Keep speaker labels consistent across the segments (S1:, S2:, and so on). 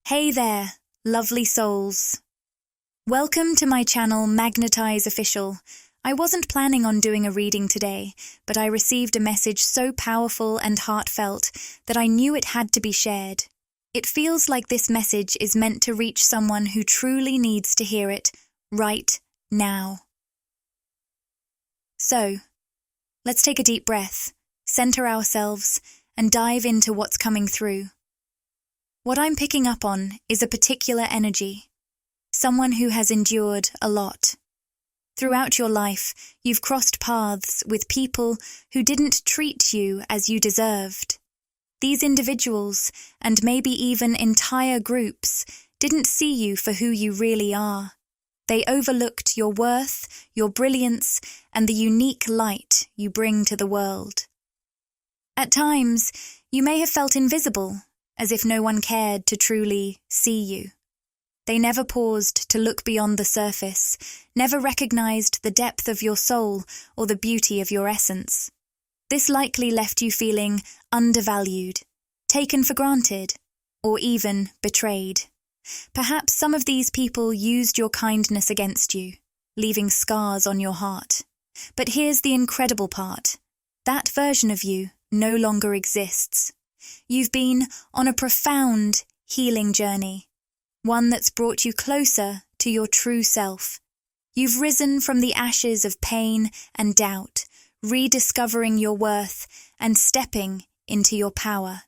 S1: Hey there, lovely souls. Welcome to my channel Magnetize Official. I wasn't planning on doing a reading today, but I received a message so powerful and heartfelt that I knew it had to be shared. It feels like this message is meant to reach someone who truly needs to hear it right now. So, let's take a deep breath, center ourselves, and dive into what's coming through. What I'm picking up on is a particular energy, someone who has endured a lot. Throughout your life, you've crossed paths with people who didn't treat you as you deserved. These individuals, and maybe even entire groups, didn't see you for who you really are. They overlooked your worth, your brilliance, and the unique light you bring to the world. At times, you may have felt invisible, as if no one cared to truly see you. They never paused to look beyond the surface, never recognized the depth of your soul or the beauty of your essence. This likely left you feeling undervalued, taken for granted, or even betrayed. Perhaps some of these people used your kindness against you, leaving scars on your heart. But here's the incredible part. That version of you no longer exists. You've been on a profound healing journey, one that's brought you closer to your true self. You've risen from the ashes of pain and doubt, rediscovering your worth and stepping into your power.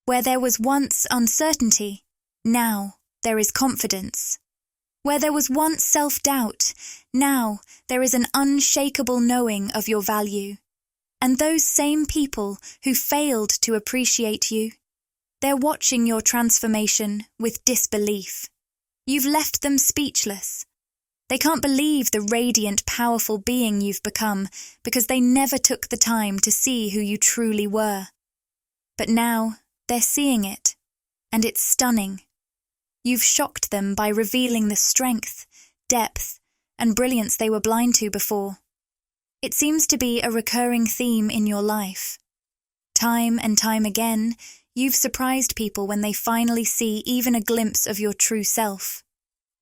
S1: Where there was once uncertainty, now there is confidence. Where there was once self-doubt, now there is an unshakable knowing of your value. And those same people who failed to appreciate you, they're watching your transformation with disbelief. You've left them speechless. They can't believe the radiant, powerful being you've become because they never took the time to see who you truly were. But now they're seeing it, and it's stunning. You've shocked them by revealing the strength, depth, and brilliance they were blind to before. It seems to be a recurring theme in your life. Time and time again, you've surprised people when they finally see even a glimpse of your true self.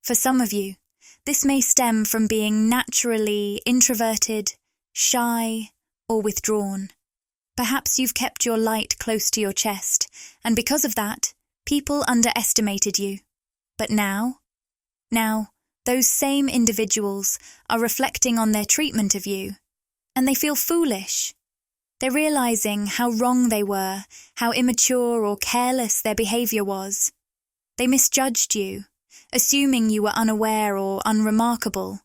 S1: For some of you, this may stem from being naturally introverted, shy, or withdrawn. Perhaps you've kept your light close to your chest, and because of that, people underestimated you. But now, those same individuals are reflecting on their treatment of you, and they feel foolish. They're realizing how wrong they were, how immature or careless their behavior was. They misjudged you, assuming you were unaware or unremarkable.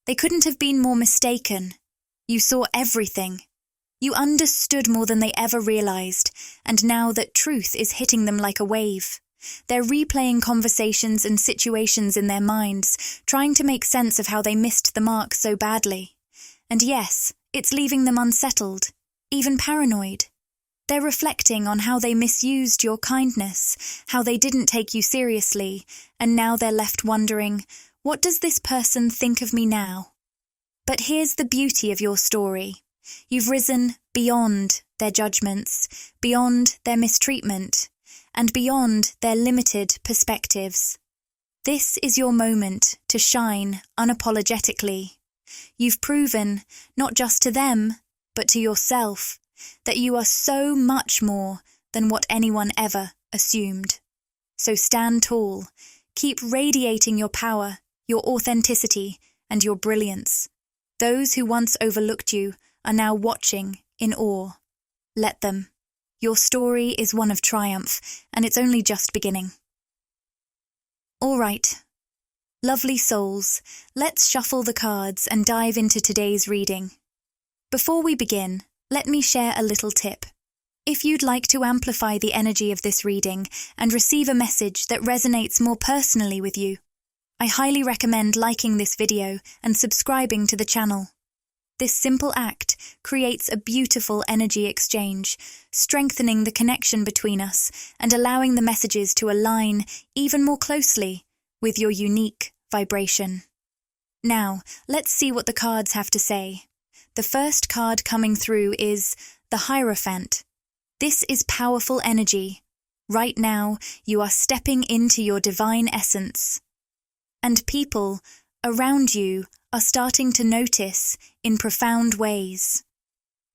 S1: They couldn't have been more mistaken. You saw everything. You understood more than they ever realized, and now that truth is hitting them like a wave. They're replaying conversations and situations in their minds, trying to make sense of how they missed the mark so badly. And yes, it's leaving them unsettled, even paranoid. They're reflecting on how they misused your kindness, how they didn't take you seriously, and now they're left wondering, what does this person think of me now? But here's the beauty of your story. You've risen beyond their judgments, beyond their mistreatment, and beyond their limited perspectives. This is your moment to shine unapologetically. You've proven, not just to them, but to yourself, that you are so much more than what anyone ever assumed. So stand tall, keep radiating your power, your authenticity, and your brilliance. Those who once overlooked you are now watching in awe. Let them. Your story is one of triumph, and it's only just beginning. All right. Lovely souls, let's shuffle the cards and dive into today's reading. Before we begin, let me share a little tip. If you'd like to amplify the energy of this reading and receive a message that resonates more personally with you, I highly recommend liking this video and subscribing to the channel. This simple act creates a beautiful energy exchange, strengthening the connection between us and allowing the messages to align even more closely with your unique vibration. Now, let's see what the cards have to say. The first card coming through is the Hierophant. This is powerful energy, Right now, you are stepping into your divine essence. And people around you are starting to notice in profound ways.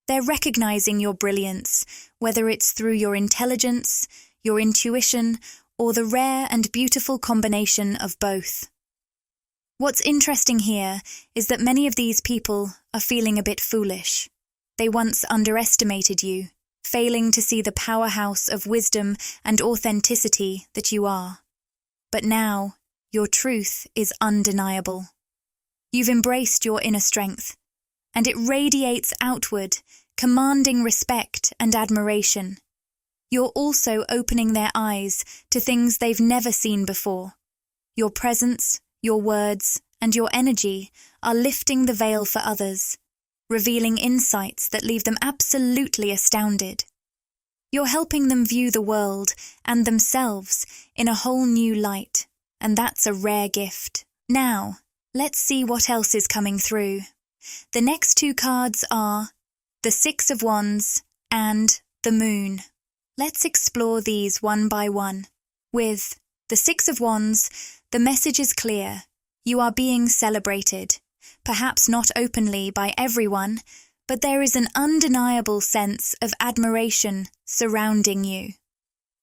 S1: They're recognizing your brilliance, whether it's through your intelligence, your intuition, or the rare and beautiful combination of both. What's interesting here is that many of these people are feeling a bit foolish. They once underestimated you, failing to see the powerhouse of wisdom and authenticity that you are. But now, your truth is undeniable. You've embraced your inner strength, and it radiates outward, commanding respect and admiration. You're also opening their eyes to things they've never seen before. Your presence, your words, and your energy are lifting the veil for others, revealing insights that leave them absolutely astounded. You're helping them view the world and themselves in a whole new light, and that's a rare gift. Now, let's see what else is coming through. The next two cards are the Six of Wands and the Moon. Let's explore these one by one. With the Six of Wands, the message is clear. You are being celebrated, perhaps not openly by everyone, but there is an undeniable sense of admiration surrounding you.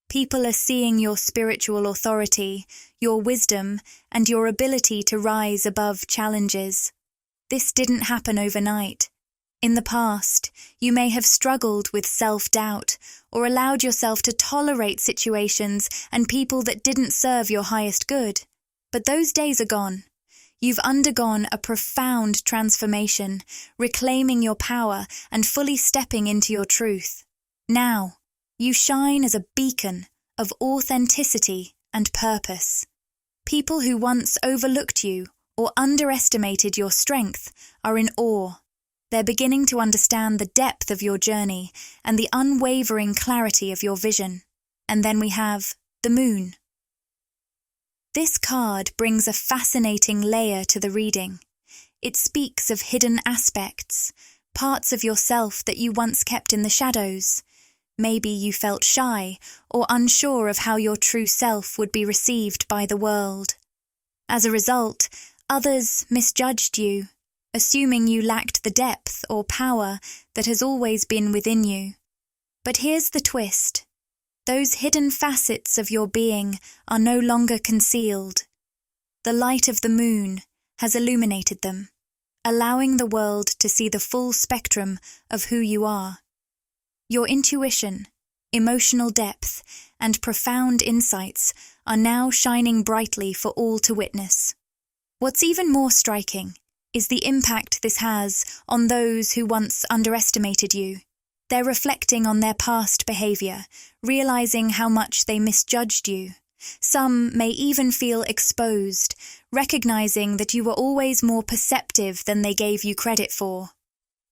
S1: People are seeing your spiritual authority, your wisdom, and your ability to rise above challenges. This didn't happen overnight. In the past, you may have struggled with self-doubt or allowed yourself to tolerate situations and people that didn't serve your highest good. But those days are gone. You've undergone a profound transformation, reclaiming your power and fully stepping into your truth. Now, you shine as a beacon of authenticity and purpose. People who once overlooked you or underestimated your strength are in awe. They're beginning to understand the depth of your journey and the unwavering clarity of your vision. And then we have the Moon. This card brings a fascinating layer to the reading. It speaks of hidden aspects, parts of yourself that you once kept in the shadows. Maybe you felt shy or unsure of how your true self would be received by the world. As a result, others misjudged you, assuming you lacked the depth or power that has always been within you. But here's the twist. Those hidden facets of your being are no longer concealed. The light of the moon has illuminated them, allowing the world to see the full spectrum of who you are. Your intuition, emotional depth, and profound insights are now shining brightly for all to witness. What's even more striking is the impact this has on those who once underestimated you. They're reflecting on their past behavior, realizing how much they misjudged you. Some may even feel exposed, recognizing that you were always more perceptive than they gave you credit for.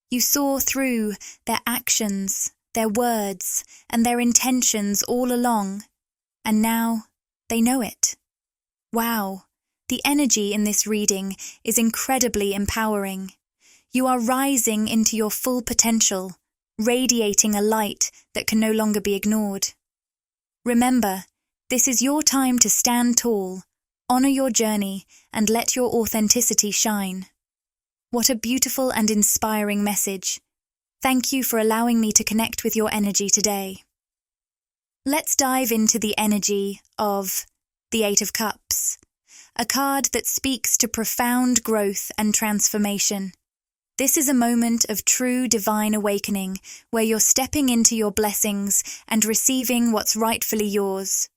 S1: You saw through their actions, their words, and their intentions all along, and now they know it. Wow, the energy in this reading is incredibly empowering. You are rising into your full potential, radiating a light that can no longer be ignored. Remember, this is your time to stand tall, honor your journey, and let your authenticity shine. What a beautiful and inspiring message. Thank you for allowing me to connect with your energy today. Let's dive into the energy of the Eight of Cups, a card that speaks to profound growth and transformation. This is a moment of true divine awakening, where you're stepping into your blessings and receiving what's rightfully yours.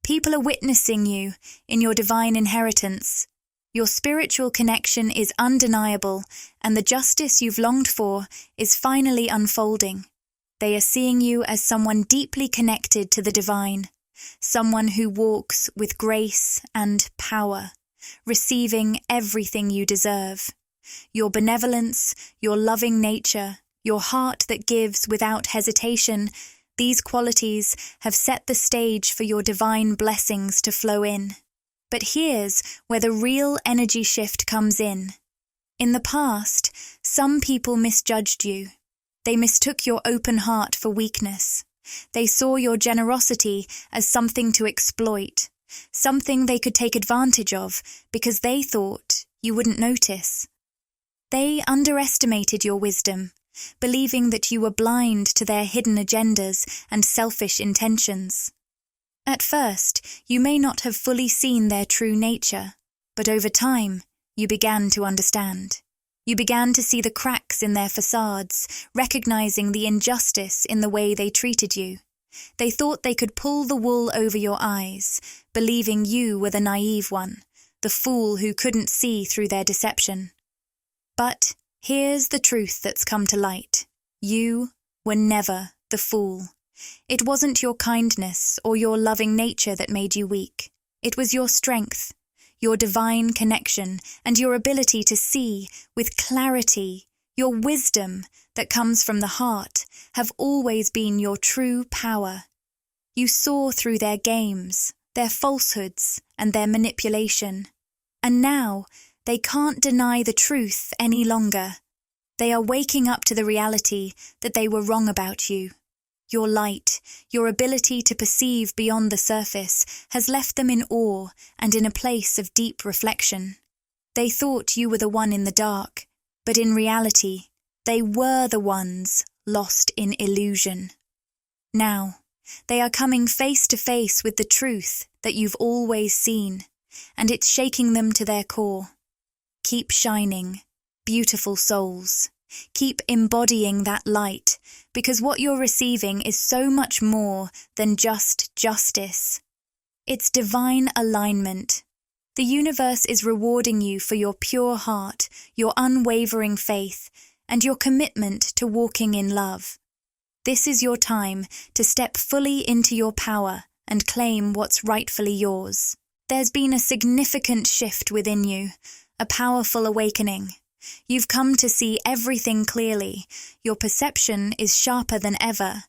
S1: People are witnessing you in your divine inheritance. Your spiritual connection is undeniable, and the justice you've longed for is finally unfolding. They are seeing you as someone deeply connected to the divine, someone who walks with grace and power, receiving everything you deserve. Your benevolence, your loving nature, your heart that gives without hesitation, these qualities have set the stage for your divine blessings to flow in. But here's where the real energy shift comes in. In the past, some people misjudged you. They mistook your open heart for weakness. They saw your generosity as something to exploit, something they could take advantage of because they thought you wouldn't notice. They underestimated your wisdom, believing that you were blind to their hidden agendas and selfish intentions. At first, you may not have fully seen their true nature, but over time, you began to understand. You began to see the cracks in their facades, recognizing the injustice in the way they treated you. They thought they could pull the wool over your eyes, believing you were the naive one, the fool who couldn't see through their deception. But here's the truth that's come to light. You were never the fool. It wasn't your kindness or your loving nature that made you weak. It was your strength, your divine connection, and your ability to see with clarity. Your wisdom that comes from the heart have always been your true power. You saw through their games, their falsehoods, and their manipulation. And now, they can't deny the truth any longer. They are waking up to the reality that they were wrong about you. Your light, your ability to perceive beyond the surface, has left them in awe and in a place of deep reflection. They thought you were the one in the dark, but in reality, they were the ones lost in illusion. Now, they are coming face to face with the truth that you've always seen, and it's shaking them to their core. Keep shining, beautiful souls. Keep embodying that light, because what you're receiving is so much more than just justice. It's divine alignment. The universe is rewarding you for your pure heart, your unwavering faith, and your commitment to walking in love. This is your time to step fully into your power and claim what's rightfully yours. There's been a significant shift within you, a powerful awakening. You've come to see everything clearly, your perception is sharper than ever,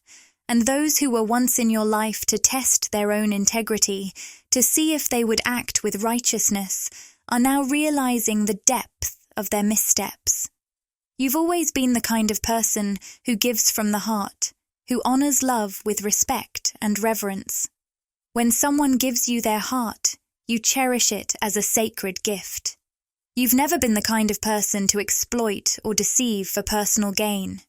S1: and those who were once in your life to test their own integrity, to see if they would act with righteousness, are now realizing the depth of their missteps. You've always been the kind of person who gives from the heart, who honors love with respect and reverence. When someone gives you their heart, you cherish it as a sacred gift. You've never been the kind of person to exploit or deceive for personal gain.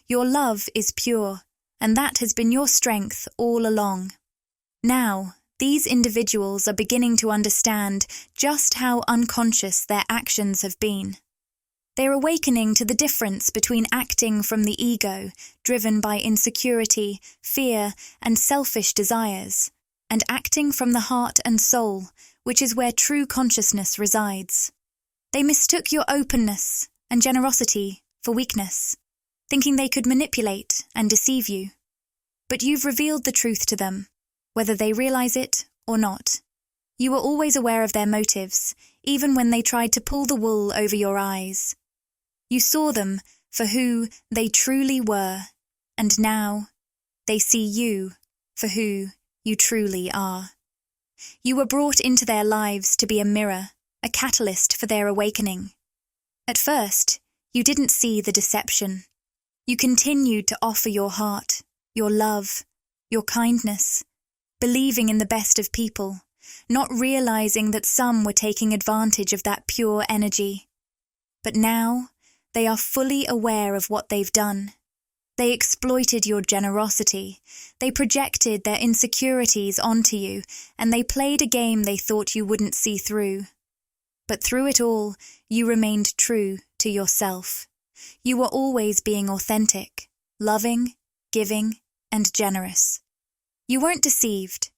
S1: Your love is pure, and that has been your strength all along. Now, these individuals are beginning to understand just how unconscious their actions have been. They're awakening to the difference between acting from the ego, driven by insecurity, fear, and selfish desires, and acting from the heart and soul, which is where true consciousness resides. They mistook your openness and generosity for weakness, thinking they could manipulate and deceive you. But you've revealed the truth to them, whether they realize it or not. You were always aware of their motives, even when they tried to pull the wool over your eyes. You saw them for who they truly were, and now they see you for who you truly are. You were brought into their lives to be a mirror, a catalyst for their awakening. At first, you didn't see the deception. You continued to offer your heart, your love, your kindness, believing in the best of people, not realizing that some were taking advantage of that pure energy. But now, they are fully aware of what they've done. They exploited your generosity, they projected their insecurities onto you, and they played a game they thought you wouldn't see through. But through it all, you remained true to yourself. You were always being authentic, loving, giving, and generous. You weren't deceived.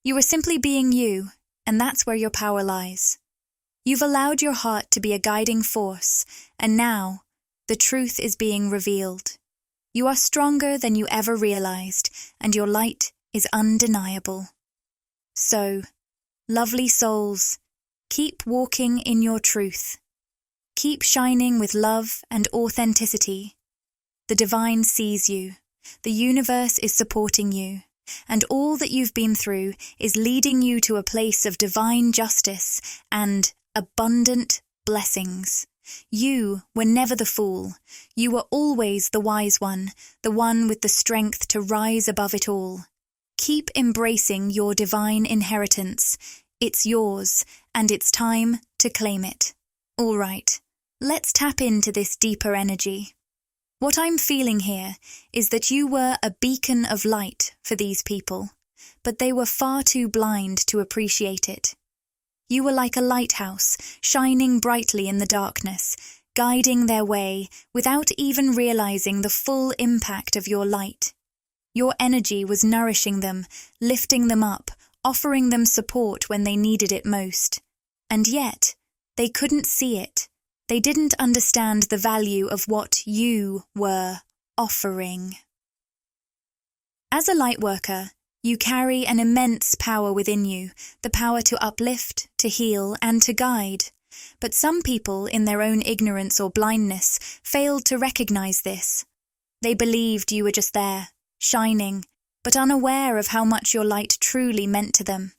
S1: You were simply being you, and that's where your power lies. You've allowed your heart to be a guiding force, and now, the truth is being revealed. You are stronger than you ever realized, and your light is undeniable. So, lovely souls, keep walking in your truth. Keep shining with love and authenticity. The divine sees you. The universe is supporting you. And all that you've been through is leading you to a place of divine justice and abundant blessings. You were never the fool. You were always the wise one, the one with the strength to rise above it all. Keep embracing your divine inheritance. It's yours, and it's time to claim it. All right, let's tap into this deeper energy. What I'm feeling here is that you were a beacon of light for these people, but they were far too blind to appreciate it. You were like a lighthouse, shining brightly in the darkness, guiding their way without even realizing the full impact of your light. Your energy was nourishing them, lifting them up, offering them support when they needed it most. And yet, they couldn't see it. They didn't understand the value of what you were offering. As a lightworker, you carry an immense power within you, the power to uplift, to heal, and to guide. But some people, in their own ignorance or blindness, failed to recognize this. They believed you were just there, shining, but unaware of how much your light truly meant to them.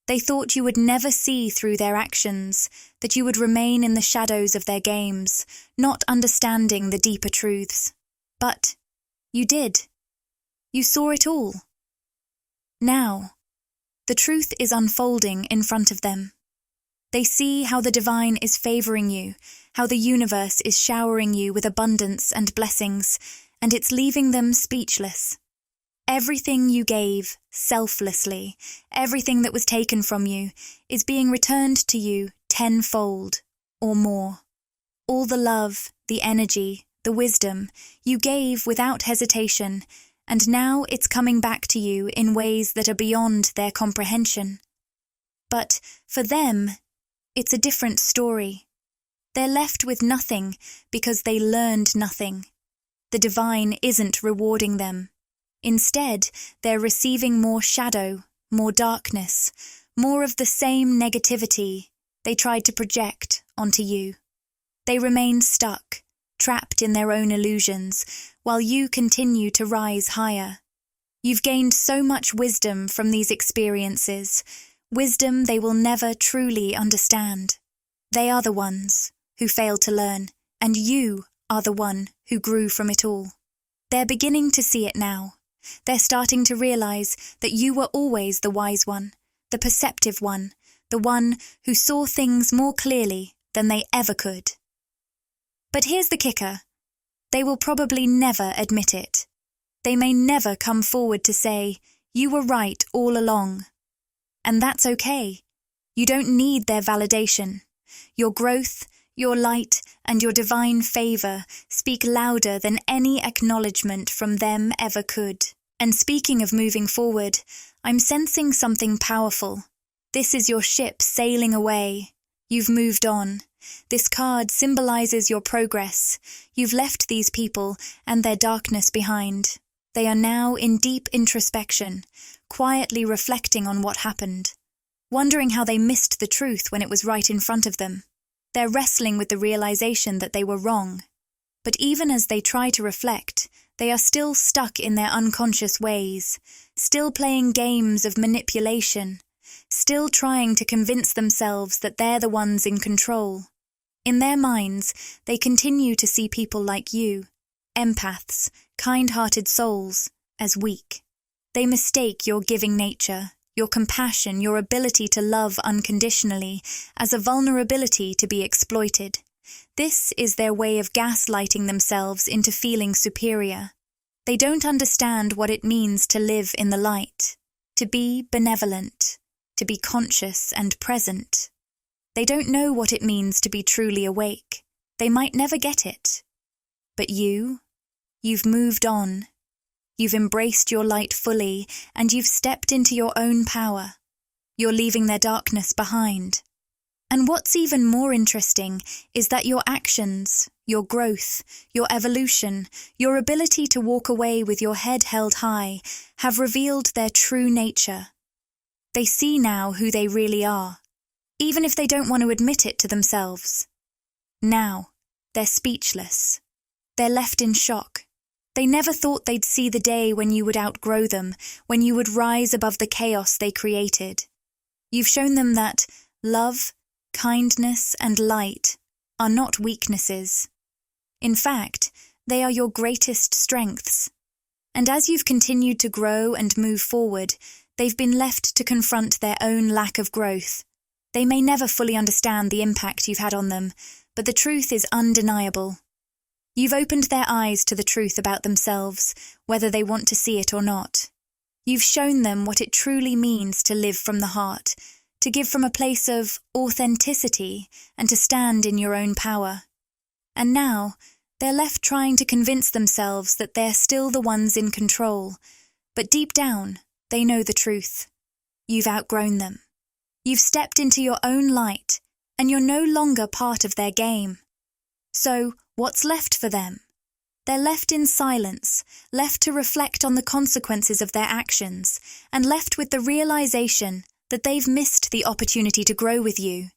S1: They thought you would never see through their actions, that you would remain in the shadows of their games, not understanding the deeper truths. But you did. You saw it all. Now, the truth is unfolding in front of them. They see how the divine is favoring you, how the universe is showering you with abundance and blessings, and it's leaving them speechless. Everything you gave, selflessly, everything that was taken from you, is being returned to you tenfold or more. All the love, the energy, the wisdom, you gave without hesitation, and now it's coming back to you in ways that are beyond their comprehension. But for them, it's a different story. They're left with nothing because they learned nothing. The divine isn't rewarding them. Instead, they're receiving more shadow, more darkness, more of the same negativity they tried to project onto you. They remain stuck, trapped in their own illusions, while you continue to rise higher. You've gained so much wisdom from these experiences, wisdom they will never truly understand. They are the ones who failed to learn, and you are the one who grew from it all. They're beginning to see it now. They're starting to realize that you were always the wise one, the perceptive one, the one who saw things more clearly than they ever could. But here's the kicker. They will probably never admit it. They may never come forward to say, you were right all along. And that's okay. You don't need their validation. Your growth, your light, and your divine favor speak louder than any acknowledgement from them ever could. And speaking of moving forward, I'm sensing something powerful. This is your ship sailing away. You've moved on. This card symbolizes your progress. You've left these people and their darkness behind. They are now in deep introspection, quietly reflecting on what happened, wondering how they missed the truth when it was right in front of them. They're wrestling with the realization that they were wrong. But even as they try to reflect, they are still stuck in their unconscious ways, still playing games of manipulation, still trying to convince themselves that they're the ones in control. In their minds, they continue to see people like you, empaths, kind-hearted souls, as weak. They mistake your giving nature, your compassion, your ability to love unconditionally, as a vulnerability to be exploited. This is their way of gaslighting themselves into feeling superior. They don't understand what it means to live in the light, to be benevolent, to be conscious and present. They don't know what it means to be truly awake. They might never get it. But you've moved on. You've embraced your light fully, and you've stepped into your own power. You're leaving their darkness behind. And what's even more interesting is that your actions, your growth, your evolution, your ability to walk away with your head held high have revealed their true nature. They see now who they really are, even if they don't want to admit it to themselves. Now, they're speechless. They're left in shock. They never thought they'd see the day when you would outgrow them, when you would rise above the chaos they created. You've shown them that love, kindness, and light are not weaknesses. In fact, they are your greatest strengths. And as you've continued to grow and move forward, they've been left to confront their own lack of growth. They may never fully understand the impact you've had on them, but the truth is undeniable. You've opened their eyes to the truth about themselves, whether they want to see it or not. You've shown them what it truly means to live from the heart, to give from a place of authenticity, and to stand in your own power. And now, they're left trying to convince themselves that they're still the ones in control, but deep down, they know the truth. You've outgrown them. You've stepped into your own light, and you're no longer part of their game. So, what's left for them? They're left in silence, left to reflect on the consequences of their actions, and left with the realization that they've missed the opportunity to grow with you.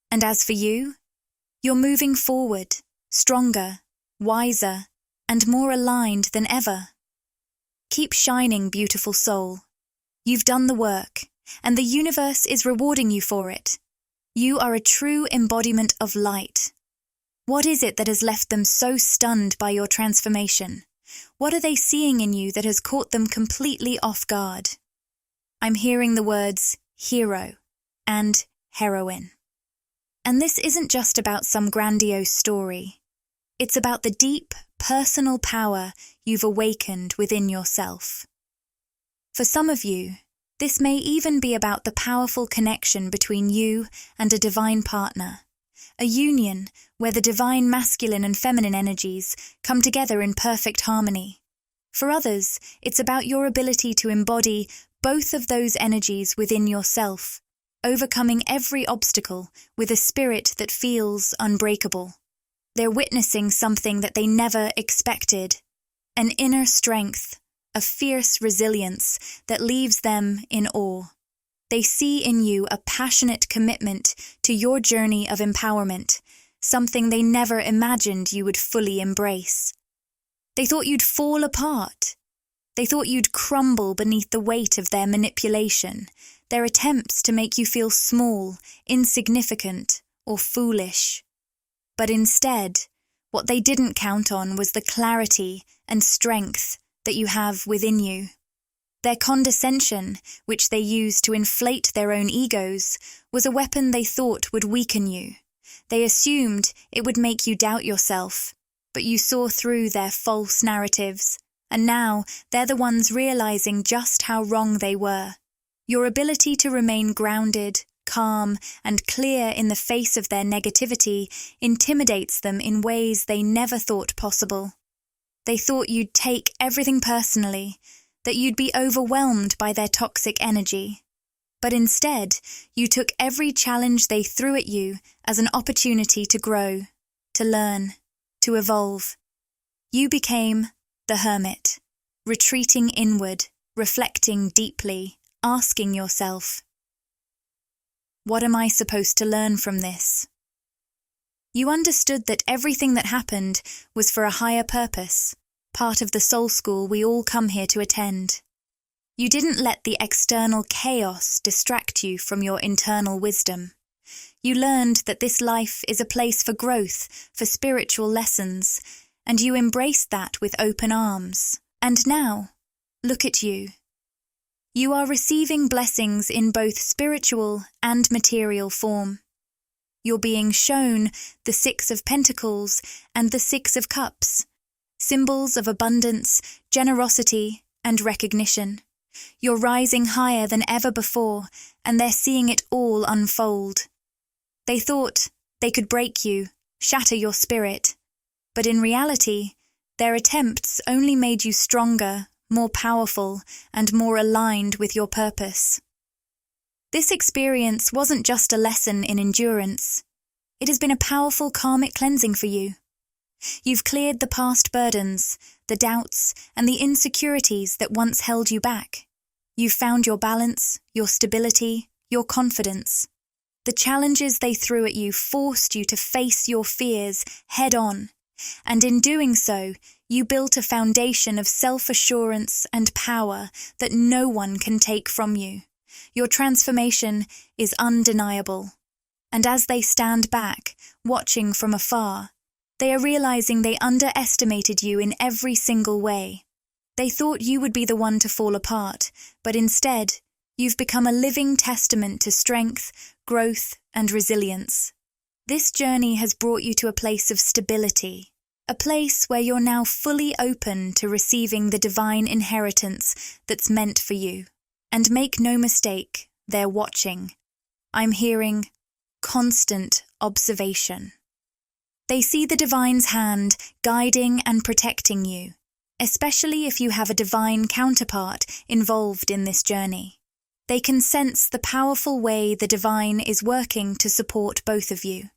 S1: And as for you, you're moving forward, stronger, wiser, and more aligned than ever. Keep shining, beautiful soul. You've done the work, and the universe is rewarding you for it. You are a true embodiment of light. What is it that has left them so stunned by your transformation? What are they seeing in you that has caught them completely off guard? I'm hearing the words hero and heroine. And this isn't just about some grandiose story. It's about the deep, personal power you've awakened within yourself. For some of you, this may even be about the powerful connection between you and a divine partner, a union where the divine masculine and feminine energies come together in perfect harmony. For others, it's about your ability to embody both of those energies within yourself, overcoming every obstacle with a spirit that feels unbreakable. They're witnessing something that they never expected, an inner strength, a fierce resilience that leaves them in awe. They see in you a passionate commitment to your journey of empowerment, something they never imagined you would fully embrace. They thought you'd fall apart. They thought you'd crumble beneath the weight of their manipulation, their attempts to make you feel small, insignificant, or foolish. But instead, what they didn't count on was the clarity and strength that you have within you. Their condescension, which they used to inflate their own egos, was a weapon they thought would weaken you. They assumed it would make you doubt yourself, but you saw through their false narratives, and now they're the ones realizing just how wrong they were. Your ability to remain grounded, calm, and clear in the face of their negativity intimidates them in ways they never thought possible. They thought you'd take everything personally, that you'd be overwhelmed by their toxic energy. But instead, you took every challenge they threw at you as an opportunity to grow, to learn, to evolve. You became the hermit, retreating inward, reflecting deeply, asking yourself, what am I supposed to learn from this? You understood that everything that happened was for a higher purpose, part of the soul school we all come here to attend. You didn't let the external chaos distract you from your internal wisdom. You learned that this life is a place for growth, for spiritual lessons, and you embraced that with open arms. And now, look at you. You are receiving blessings in both spiritual and material form. You're being shown the 6 of Pentacles and the 6 of Cups, symbols of abundance, generosity, and recognition. You're rising higher than ever before, and they're seeing it all unfold. They thought they could break you, shatter your spirit, but in reality, their attempts only made you stronger, more powerful, and more aligned with your purpose. This experience wasn't just a lesson in endurance. It has been a powerful karmic cleansing for you. You've cleared the past burdens, the doubts, and the insecurities that once held you back. You've found your balance, your stability, your confidence. The challenges they threw at you forced you to face your fears head on, and in doing so, you built a foundation of self-assurance and power that no one can take from you. Your transformation is undeniable. And as they stand back, watching from afar, they are realizing they underestimated you in every single way. They thought you would be the one to fall apart, but instead, you've become a living testament to strength, growth, and resilience. This journey has brought you to a place of stability, a place where you're now fully open to receiving the divine inheritance that's meant for you. And make no mistake, they're watching. I'm hearing constant observation. They see the divine's hand guiding and protecting you, especially if you have a divine counterpart involved in this journey. They can sense the powerful way the divine is working to support both of you,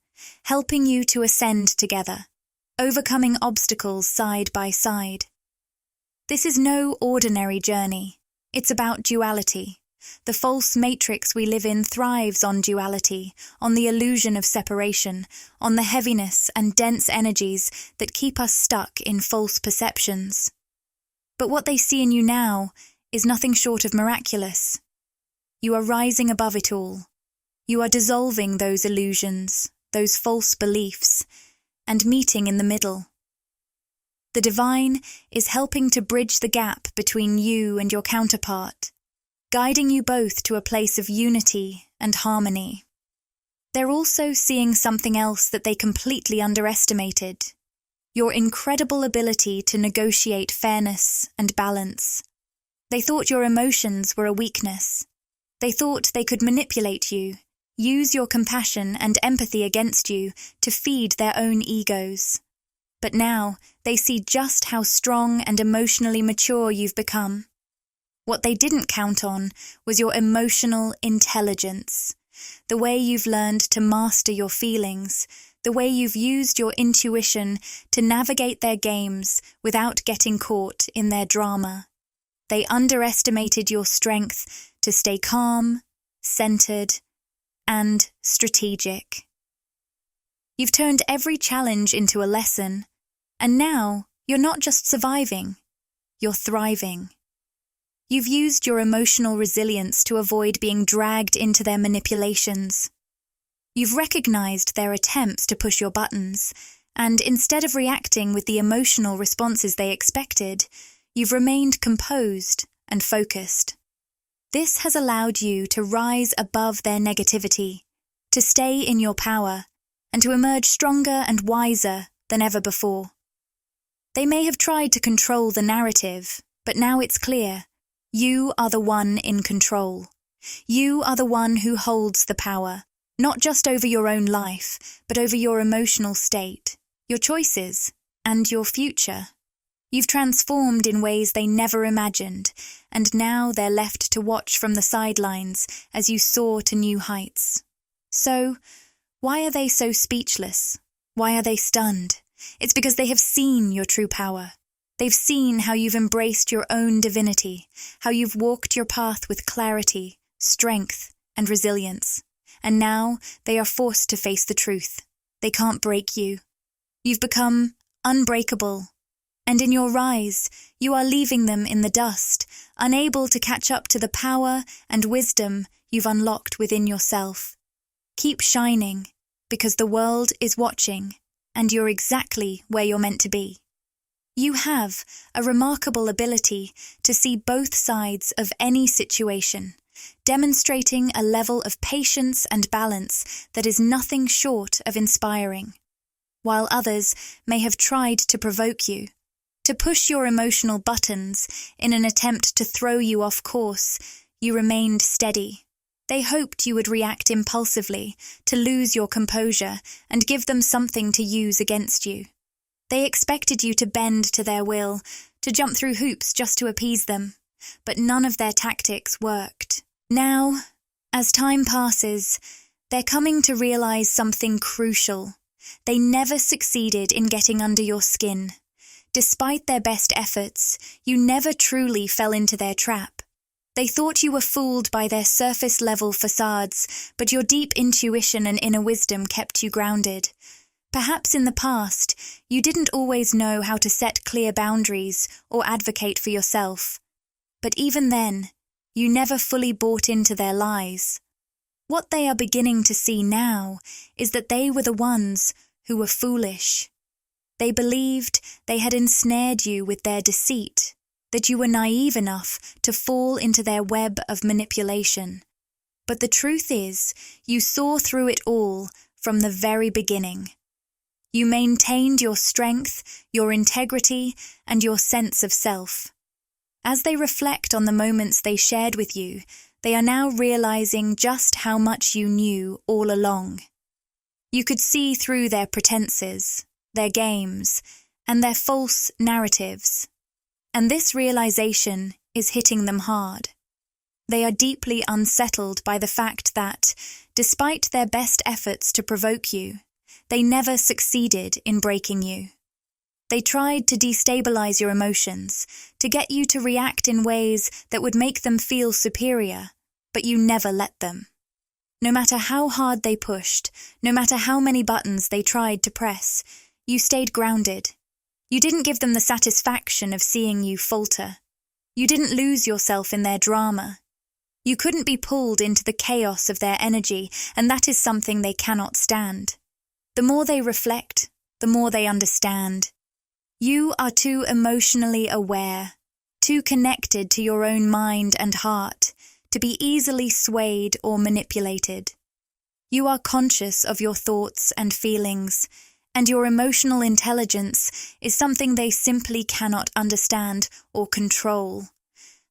S1: helping you to ascend together, overcoming obstacles side by side. This is no ordinary journey. It's about duality. The false matrix we live in thrives on duality, on the illusion of separation, on the heaviness and dense energies that keep us stuck in false perceptions. But what they see in you now is nothing short of miraculous. You are rising above it all. You are dissolving those illusions, those false beliefs, and meeting in the middle. The divine is helping to bridge the gap between you and your counterpart, guiding you both to a place of unity and harmony. They're also seeing something else that they completely underestimated: your incredible ability to negotiate fairness and balance. They thought your emotions were a weakness. They thought they could manipulate you, use your compassion and empathy against you to feed their own egos. But now they see just how strong and emotionally mature you've become. What they didn't count on was your emotional intelligence, the way you've learned to master your feelings, the way you've used your intuition to navigate their games without getting caught in their drama. They underestimated your strength to stay calm, centered, and strategic. You've turned every challenge into a lesson, and now you're not just surviving, you're thriving. You've used your emotional resilience to avoid being dragged into their manipulations. You've recognized their attempts to push your buttons, and instead of reacting with the emotional responses they expected, you've remained composed and focused. This has allowed you to rise above their negativity, to stay in your power, and to emerge stronger and wiser than ever before. They may have tried to control the narrative, but now it's clear. You are the one in control. You are the one who holds the power, not just over your own life, but over your emotional state, your choices, and your future. You've transformed in ways they never imagined, and now they're left to watch from the sidelines as you soar to new heights. So, why are they so speechless? Why are they stunned? It's because they have seen your true power. They've seen how you've embraced your own divinity, how you've walked your path with clarity, strength, and resilience. And now they are forced to face the truth. They can't break you. You've become unbreakable. And in your rise, you are leaving them in the dust, unable to catch up to the power and wisdom you've unlocked within yourself. Keep shining, because the world is watching, and you're exactly where you're meant to be. You have a remarkable ability to see both sides of any situation, demonstrating a level of patience and balance that is nothing short of inspiring. While others may have tried to provoke you, to push your emotional buttons in an attempt to throw you off course, you remained steady. They hoped you would react impulsively, to lose your composure, and give them something to use against you. They expected you to bend to their will, to jump through hoops just to appease them, but none of their tactics worked. Now, as time passes, they're coming to realize something crucial. They never succeeded in getting under your skin. Despite their best efforts, you never truly fell into their trap. They thought you were fooled by their surface-level facades, but your deep intuition and inner wisdom kept you grounded. Perhaps in the past, you didn't always know how to set clear boundaries or advocate for yourself. But even then, you never fully bought into their lies. What they are beginning to see now is that they were the ones who were foolish. They believed they had ensnared you with their deceit, that you were naive enough to fall into their web of manipulation. But the truth is, you saw through it all from the very beginning. You maintained your strength, your integrity, and your sense of self. As they reflect on the moments they shared with you, they are now realizing just how much you knew all along. You could see through their pretenses, their games, and their false narratives. And this realization is hitting them hard. They are deeply unsettled by the fact that, despite their best efforts to provoke you, they never succeeded in breaking you. They tried to destabilize your emotions, to get you to react in ways that would make them feel superior, but you never let them. No matter how hard they pushed, no matter how many buttons they tried to press, you stayed grounded. You didn't give them the satisfaction of seeing you falter. You didn't lose yourself in their drama. You couldn't be pulled into the chaos of their energy, and that is something they cannot stand. The more they reflect, the more they understand. You are too emotionally aware, too connected to your own mind and heart, to be easily swayed or manipulated. You are conscious of your thoughts and feelings, and your emotional intelligence is something they simply cannot understand or control.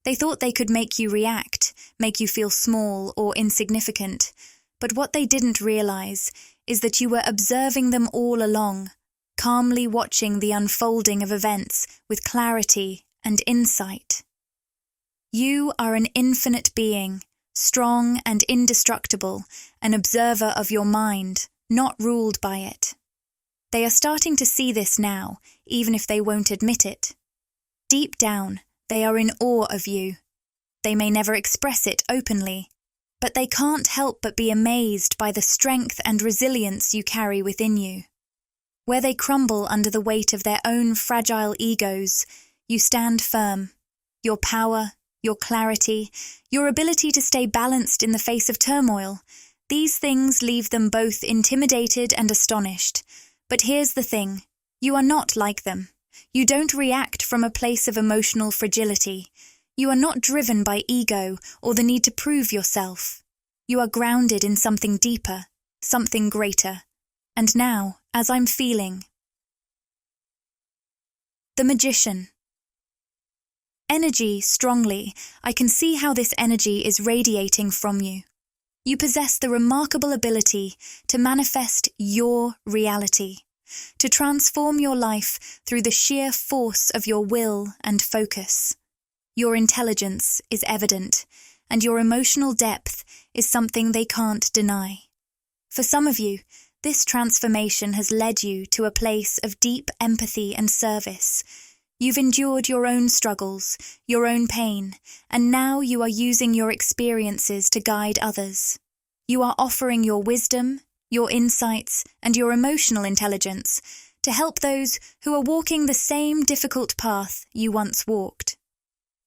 S1: They thought they could make you react, make you feel small or insignificant, but what they didn't realize is that you were observing them all along, calmly watching the unfolding of events with clarity and insight. You are an infinite being, strong and indestructible, an observer of your mind, not ruled by it. They are starting to see this now, even if they won't admit it. Deep down, they are in awe of you. They may never express it openly, but they can't help but be amazed by the strength and resilience you carry within you. Where they crumble under the weight of their own fragile egos, you stand firm. Your power, your clarity, your ability to stay balanced in the face of turmoil, these things leave them both intimidated and astonished. But here's the thing, you are not like them. You don't react from a place of emotional fragility. You are not driven by ego or the need to prove yourself. You are grounded in something deeper, something greater. And now, as I'm feeling. The Magician. Energy, strongly, I can see how this energy is radiating from you. You possess the remarkable ability to manifest your reality, to transform your life through the sheer force of your will and focus. Your intelligence is evident, and your emotional depth is something they can't deny. For some of you, this transformation has led you to a place of deep empathy and service. You've endured your own struggles, your own pain, and now you are using your experiences to guide others. You are offering your wisdom, your insights, and your emotional intelligence to help those who are walking the same difficult path you once walked.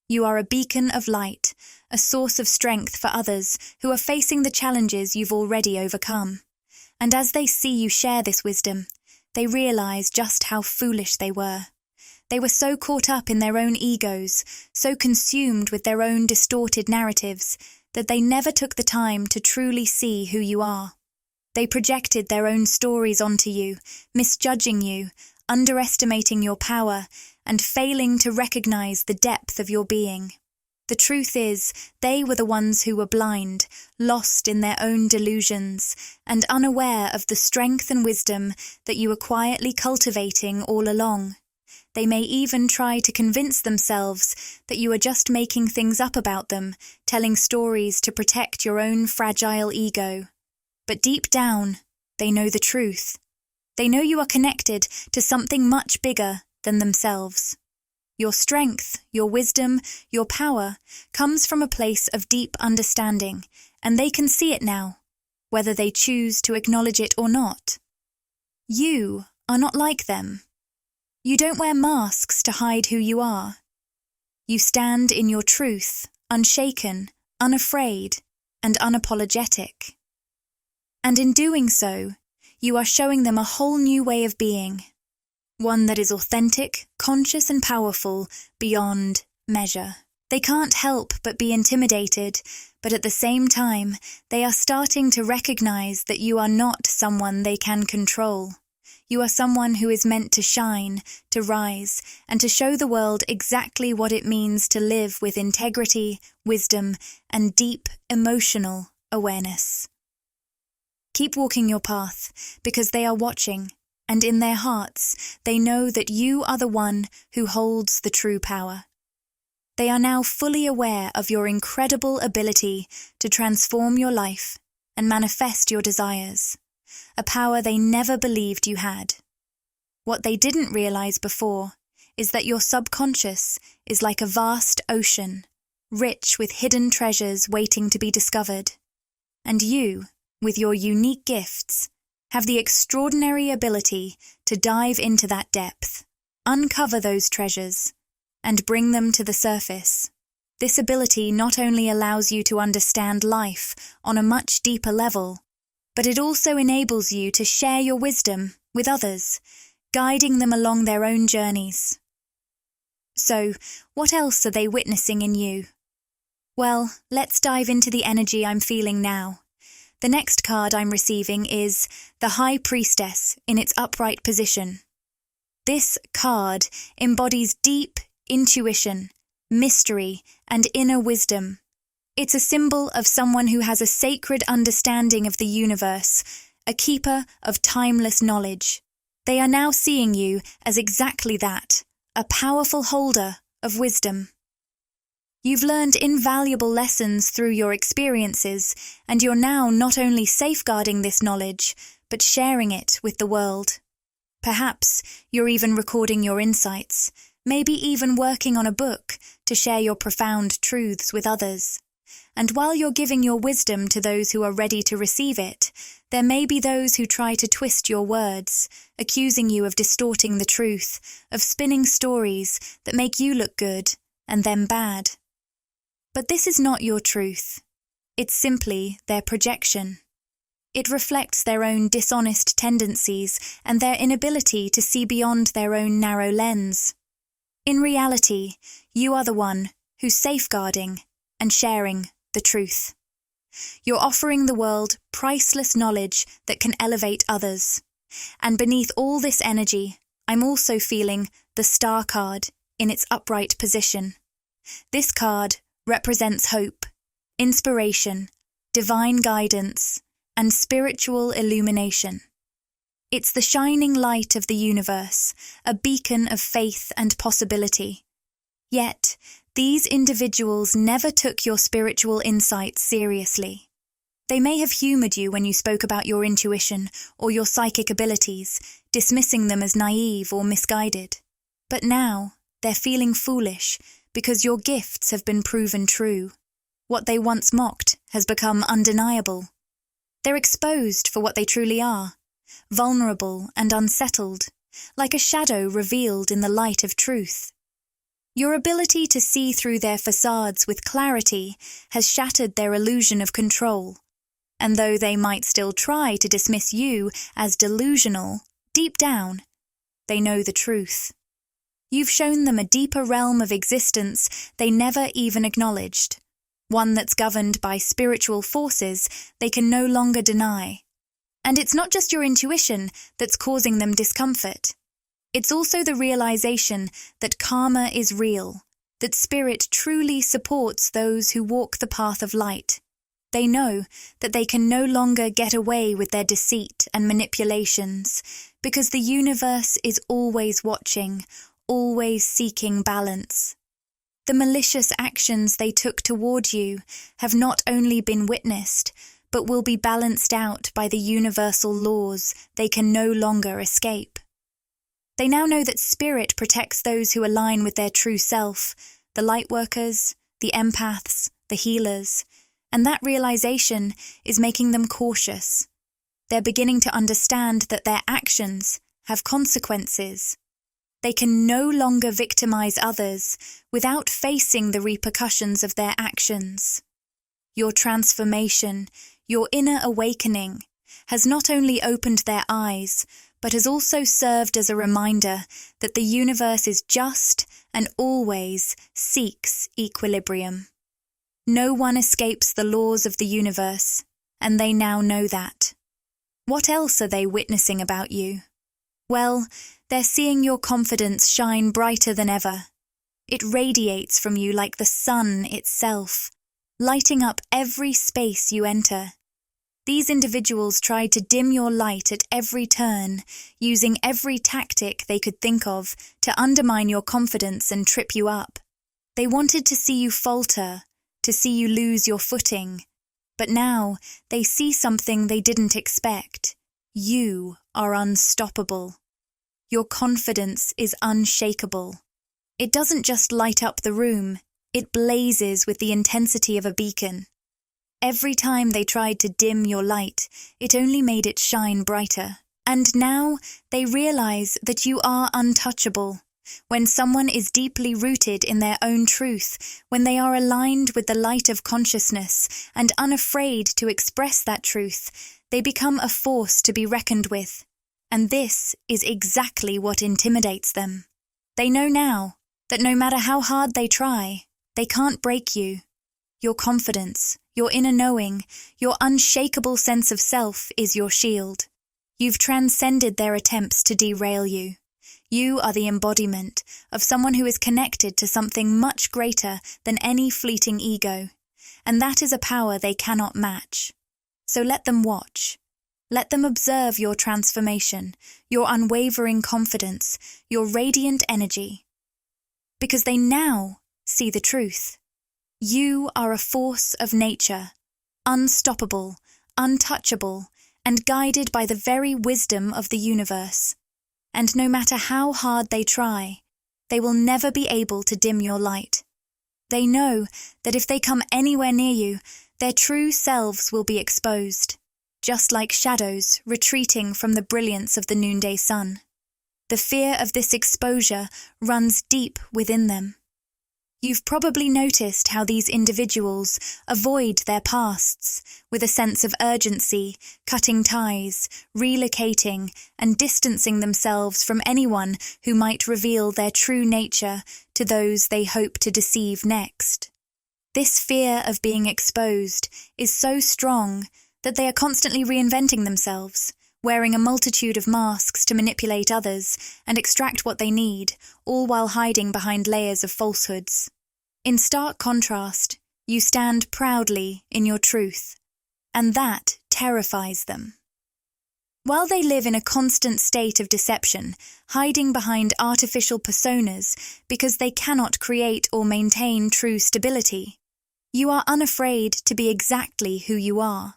S1: You are a beacon of light, a source of strength for others who are facing the challenges you've already overcome. And as they see you share this wisdom, they realize just how foolish they were. They were so caught up in their own egos, so consumed with their own distorted narratives, that they never took the time to truly see who you are. They projected their own stories onto you, misjudging you, underestimating your power, and failing to recognize the depth of your being. The truth is, they were the ones who were blind, lost in their own delusions, and unaware of the strength and wisdom that you were quietly cultivating all along. They may even try to convince themselves that you are just making things up about them, telling stories to protect your own fragile ego. But deep down, they know the truth. They know you are connected to something much bigger than themselves. Your strength, your wisdom, your power comes from a place of deep understanding, and they can see it now, whether they choose to acknowledge it or not. You are not like them. You don't wear masks to hide who you are. You stand in your truth, unshaken, unafraid, and unapologetic. And in doing so, you are showing them a whole new way of being, one that is authentic, conscious and powerful beyond measure. They can't help but be intimidated, but at the same time, they are starting to recognize that you are not someone they can control. You are someone who is meant to shine, to rise, and to show the world exactly what it means to live with integrity, wisdom, and deep emotional awareness. Keep walking your path, because they are watching, and in their hearts, they know that you are the one who holds the true power. They are now fully aware of your incredible ability to transform your life and manifest your desires, a power they never believed you had. What they didn't realize before is that your subconscious is like a vast ocean, rich with hidden treasures waiting to be discovered. And you, with your unique gifts, have the extraordinary ability to dive into that depth, uncover those treasures, and bring them to the surface. This ability not only allows you to understand life on a much deeper level, but it also enables you to share your wisdom with others, guiding them along their own journeys. So, what else are they witnessing in you? Well, let's dive into the energy I'm feeling now. The next card I'm receiving is the High Priestess in its upright position. This card embodies deep intuition, mystery, and inner wisdom. It's a symbol of someone who has a sacred understanding of the universe, a keeper of timeless knowledge. They are now seeing you as exactly that, a powerful holder of wisdom. You've learned invaluable lessons through your experiences, and you're now not only safeguarding this knowledge, but sharing it with the world. Perhaps you're even recording your insights, maybe even working on a book to share your profound truths with others. And while you're giving your wisdom to those who are ready to receive it, there may be those who try to twist your words, accusing you of distorting the truth, of spinning stories that make you look good and them bad. But this is not your truth. It's simply their projection. It reflects their own dishonest tendencies and their inability to see beyond their own narrow lens. In reality, you are the one who's safeguarding and sharing the truth. You're offering the world priceless knowledge that can elevate others. And beneath all this energy, I'm also feeling the Star card in its upright position. This card represents hope, inspiration, divine guidance, and spiritual illumination. It's the shining light of the universe, a beacon of faith and possibility. Yet, these individuals never took your spiritual insights seriously. They may have humored you when you spoke about your intuition or your psychic abilities, dismissing them as naive or misguided. But now, they're feeling foolish because your gifts have been proven true. What they once mocked has become undeniable. They're exposed for what they truly are, vulnerable and unsettled, like a shadow revealed in the light of truth. Your ability to see through their facades with clarity has shattered their illusion of control, and though they might still try to dismiss you as delusional, deep down, they know the truth. You've shown them a deeper realm of existence they never even acknowledged, one that's governed by spiritual forces they can no longer deny. And it's not just your intuition that's causing them discomfort. It's also the realization that karma is real, that spirit truly supports those who walk the path of light. They know that they can no longer get away with their deceit and manipulations, because the universe is always watching, always seeking balance. The malicious actions they took toward you have not only been witnessed, but will be balanced out by the universal laws they can no longer escape. They now know that spirit protects those who align with their true self, the lightworkers, the empaths, the healers, and that realization is making them cautious. They're beginning to understand that their actions have consequences. They can no longer victimize others without facing the repercussions of their actions. Your transformation, your inner awakening, has not only opened their eyes, but has also served as a reminder that the universe is just and always seeks equilibrium. No one escapes the laws of the universe, and they now know that. What else are they witnessing about you? Well, they're seeing your confidence shine brighter than ever. It radiates from you like the sun itself, lighting up every space you enter. These individuals tried to dim your light at every turn, using every tactic they could think of to undermine your confidence and trip you up. They wanted to see you falter, to see you lose your footing. But now they see something they didn't expect. You are unstoppable. Your confidence is unshakable. It doesn't just light up the room, it blazes with the intensity of a beacon. Every time they tried to dim your light, it only made it shine brighter. And now they realize that you are untouchable. When someone is deeply rooted in their own truth, when they are aligned with the light of consciousness and unafraid to express that truth, they become a force to be reckoned with. And this is exactly what intimidates them. They know now that no matter how hard they try, they can't break you. Your confidence, your inner knowing, your unshakable sense of self is your shield. You've transcended their attempts to derail you. You are the embodiment of someone who is connected to something much greater than any fleeting ego, and that is a power they cannot match. So let them watch. Let them observe your transformation, your unwavering confidence, your radiant energy. Because they now see the truth. You are a force of nature, unstoppable, untouchable, and guided by the very wisdom of the universe. And no matter how hard they try, they will never be able to dim your light. They know that if they come anywhere near you, their true selves will be exposed, just like shadows retreating from the brilliance of the noonday sun. The fear of this exposure runs deep within them. You've probably noticed how these individuals avoid their pasts with a sense of urgency, cutting ties, relocating, and distancing themselves from anyone who might reveal their true nature to those they hope to deceive next. This fear of being exposed is so strong that they are constantly reinventing themselves, wearing a multitude of masks to manipulate others and extract what they need, all while hiding behind layers of falsehoods. In stark contrast, you stand proudly in your truth, and that terrifies them. While they live in a constant state of deception, hiding behind artificial personas because they cannot create or maintain true stability, you are unafraid to be exactly who you are.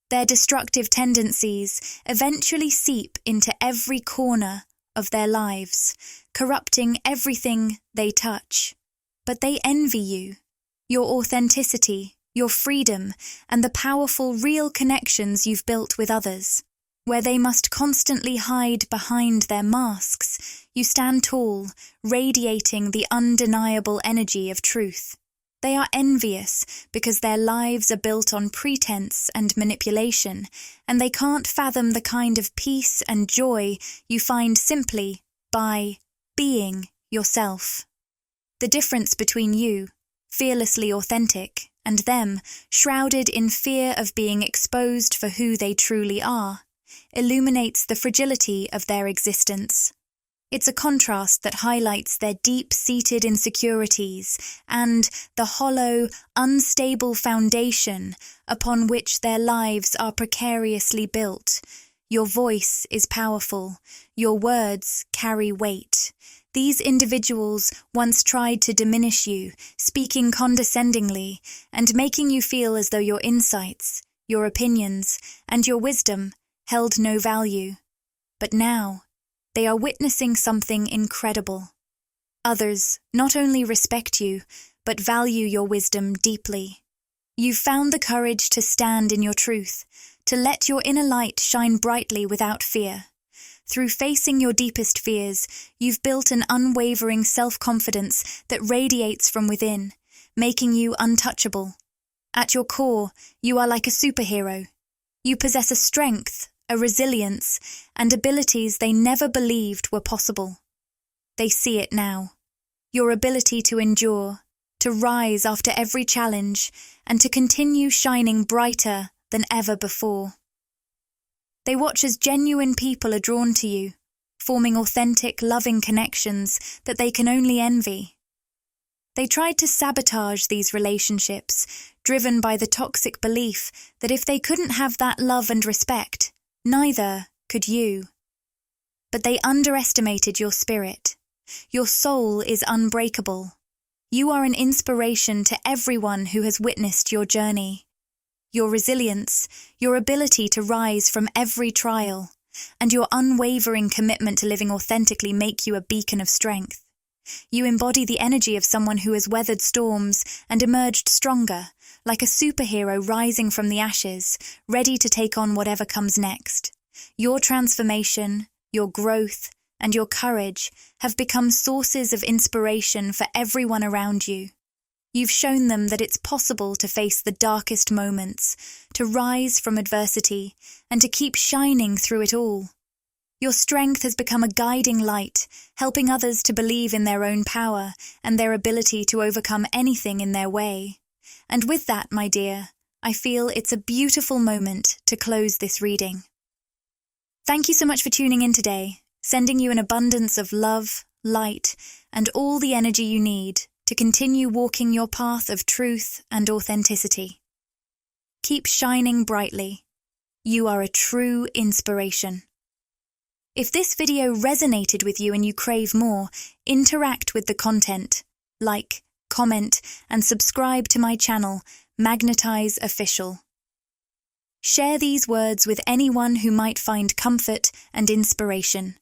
S1: Their destructive tendencies eventually seep into every corner of their lives, corrupting everything they touch. But they envy you, your authenticity, your freedom, and the powerful real connections you've built with others. Where they must constantly hide behind their masks, you stand tall, radiating the undeniable energy of truth. They are envious because their lives are built on pretense and manipulation, and they can't fathom the kind of peace and joy you find simply by being yourself. The difference between you, fearlessly authentic, and them, shrouded in fear of being exposed for who they truly are, illuminates the fragility of their existence. It's a contrast that highlights their deep-seated insecurities and the hollow, unstable foundation upon which their lives are precariously built. Your voice is powerful. Your words carry weight. These individuals once tried to diminish you, speaking condescendingly and making you feel as though your insights, your opinions, and your wisdom held no value. But now, they are witnessing something incredible. Others not only respect you, but value your wisdom deeply. You've found the courage to stand in your truth, to let your inner light shine brightly without fear. Through facing your deepest fears, you've built an unwavering self-confidence that radiates from within, making you untouchable. At your core, you are like a superhero. You possess a strength, a resilience, and abilities they never believed were possible. They see it now. Your ability to endure, to rise after every challenge, and to continue shining brighter than ever before. They watch as genuine people are drawn to you, forming authentic, loving connections that they can only envy. They tried to sabotage these relationships, driven by the toxic belief that if they couldn't have that love and respect, neither could you. But they underestimated your spirit. Your soul is unbreakable. You are an inspiration to everyone who has witnessed your journey. Your resilience, your ability to rise from every trial, and your unwavering commitment to living authentically make you a beacon of strength. You embody the energy of someone who has weathered storms and emerged stronger, like a superhero rising from the ashes, ready to take on whatever comes next. Your transformation, your growth, and your courage have become sources of inspiration for everyone around you. You've shown them that it's possible to face the darkest moments, to rise from adversity, and to keep shining through it all. Your strength has become a guiding light, helping others to believe in their own power and their ability to overcome anything in their way. And with that, my dear, I feel it's a beautiful moment to close this reading. Thank you so much for tuning in today, sending you an abundance of love, light, and all the energy you need to continue walking your path of truth and authenticity. Keep shining brightly. You are a true inspiration. If this video resonated with you and you crave more, interact with the content. Like, comment, and subscribe to my channel, Magnetize Official. Share these words with anyone who might find comfort and inspiration.